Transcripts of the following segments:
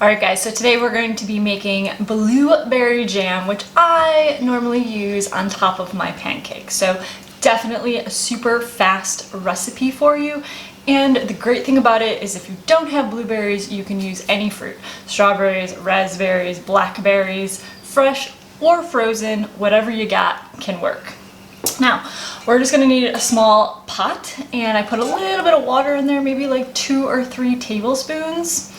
Alright guys, so today we're going to be making blueberry jam, which I normally use on top of my pancakes. So definitely a super fast recipe for you. And the great thing about it is if you don't have blueberries, you can use any fruit. Strawberries, raspberries, blackberries, fresh or frozen, whatever you got can work. Now, we're just gonna need a small pot, and I put a little bit of water in there, maybe like 2 or 3 tablespoons.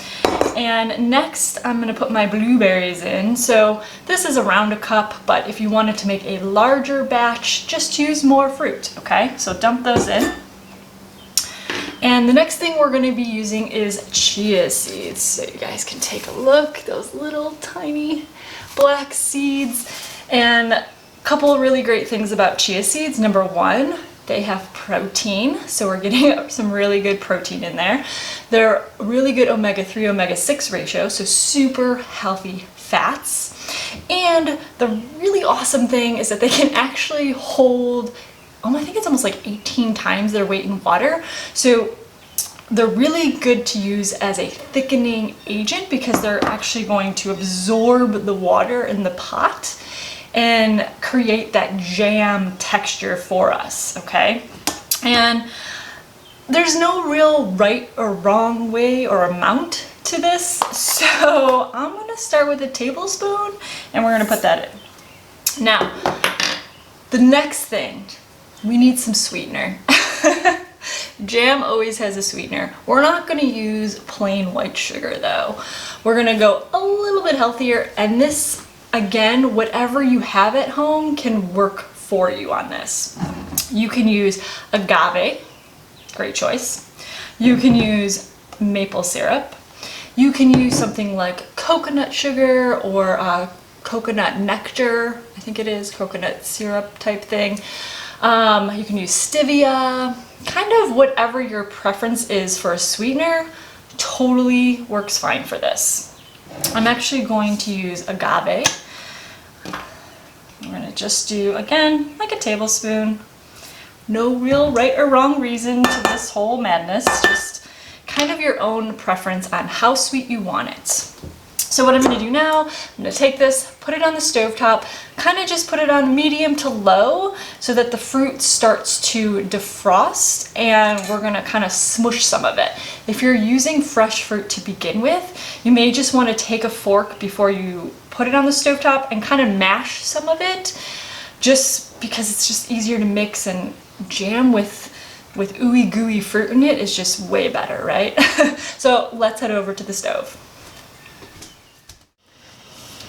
And next, I'm gonna put my blueberries in. So this is around a cup, but if you wanted to make a larger batch, just use more fruit, okay? So dump those in. And the next thing we're gonna be using is chia seeds. So you guys can take a look, those little tiny black seeds. And a couple of really great things about chia seeds. Number one, they have protein, so we're getting some really good protein in there. They're really good omega-3, omega-6 ratio, so super healthy fats. And the really awesome thing is that they can actually hold, I think it's almost like 18 times their weight in water. So they're really good to use as a thickening agent because they're actually going to absorb the water in the pot and create that jam texture for us, okay? And there's no real right or wrong way or amount to this, so I'm gonna start with a tablespoon and we're gonna put that in. Now, the next thing, we need some sweetener. Jam always has a sweetener. We're not gonna use plain white sugar though. We're gonna go a little bit healthier, and this, again, whatever you have at home can work for you on this. You can use agave, great choice. You can use maple syrup. You can use something like coconut sugar or coconut nectar, I think it is, coconut syrup type thing. You can use stevia, kind of whatever your preference is for a sweetener, totally works fine for this. I'm actually going to use agave. I'm gonna just do, again, like a tablespoon. No real right or wrong reason to this whole madness, just kind of your own preference on how sweet you want it. So what I'm gonna do now, I'm gonna take this, put it on the stovetop, kind of just put it on medium to low so that the fruit starts to defrost, and we're gonna kind of smush some of it. If you're using fresh fruit to begin with, you may just wanna take a fork before you put it on the stovetop and kind of mash some of it, just because it's just easier to mix, and jam with ooey gooey fruit in it is just way better, right? So let's head over to the stove.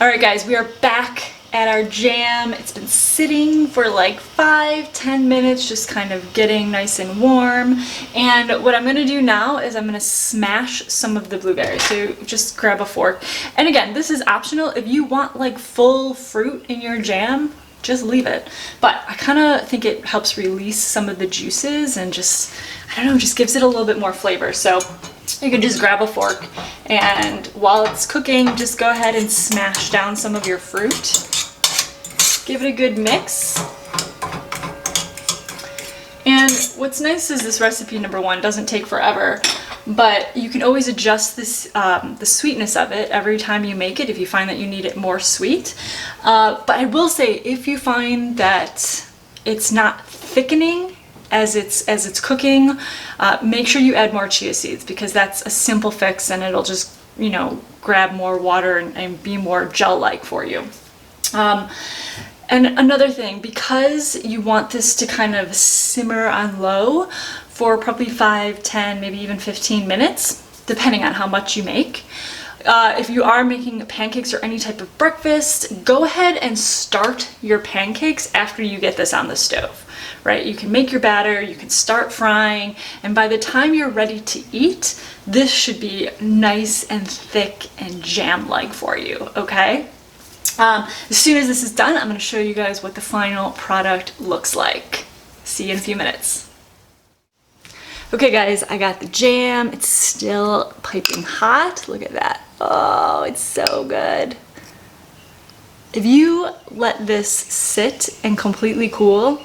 All right guys, we are back at our jam. It's been sitting for like 5-10 minutes, just kind of getting nice and warm. And what I'm gonna do now is I'm gonna smash some of the blueberries. So just grab a fork. And again, this is optional. If you want like full fruit in your jam, just leave it. But I kind of think it helps release some of the juices and just, I don't know, just gives it a little bit more flavor. So you can just grab a fork, and while it's cooking, just go ahead and smash down some of your fruit. Give it a good mix. And what's nice is this recipe, number one, doesn't take forever, but you can always adjust this, the sweetness of it every time you make it if you find that you need it more sweet. But I will say, if you find that it's not thickening as it's cooking, make sure you add more chia seeds, because that's a simple fix and it'll just, you know, grab more water and be more gel-like for you. And another thing, because you want this to kind of simmer on low for probably 5, 10, maybe even 15 minutes, depending on how much you make. If you are making pancakes or any type of breakfast, go ahead and start your pancakes after you get this on the stove, right? You can make your batter, you can start frying, and by the time you're ready to eat, this should be nice and thick and jam-like for you, okay? As soon as this is done, I'm going to show you guys what the final product looks like. See you in a few minutes. Okay guys, I got the jam. It's still piping hot. Look at that. Oh, it's so good. If you let this sit and completely cool,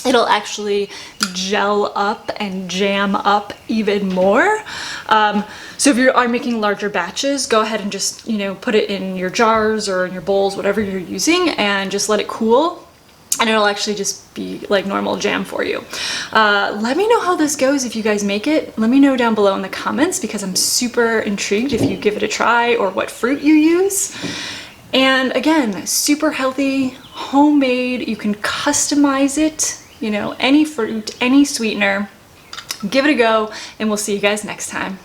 it'll actually gel up and jam up even more. So if you are making larger batches, go ahead and just, you know, put it in your jars or in your bowls, whatever you're using, and just let it cool. And it'll actually just be like normal jam for you. Let me know how this goes if you guys make it. Let me know down below in the comments, because I'm super intrigued if you give it a try or what fruit you use. And again, super healthy, homemade. You can customize it, you know, any fruit, any sweetener. Give it a go, and we'll see you guys next time.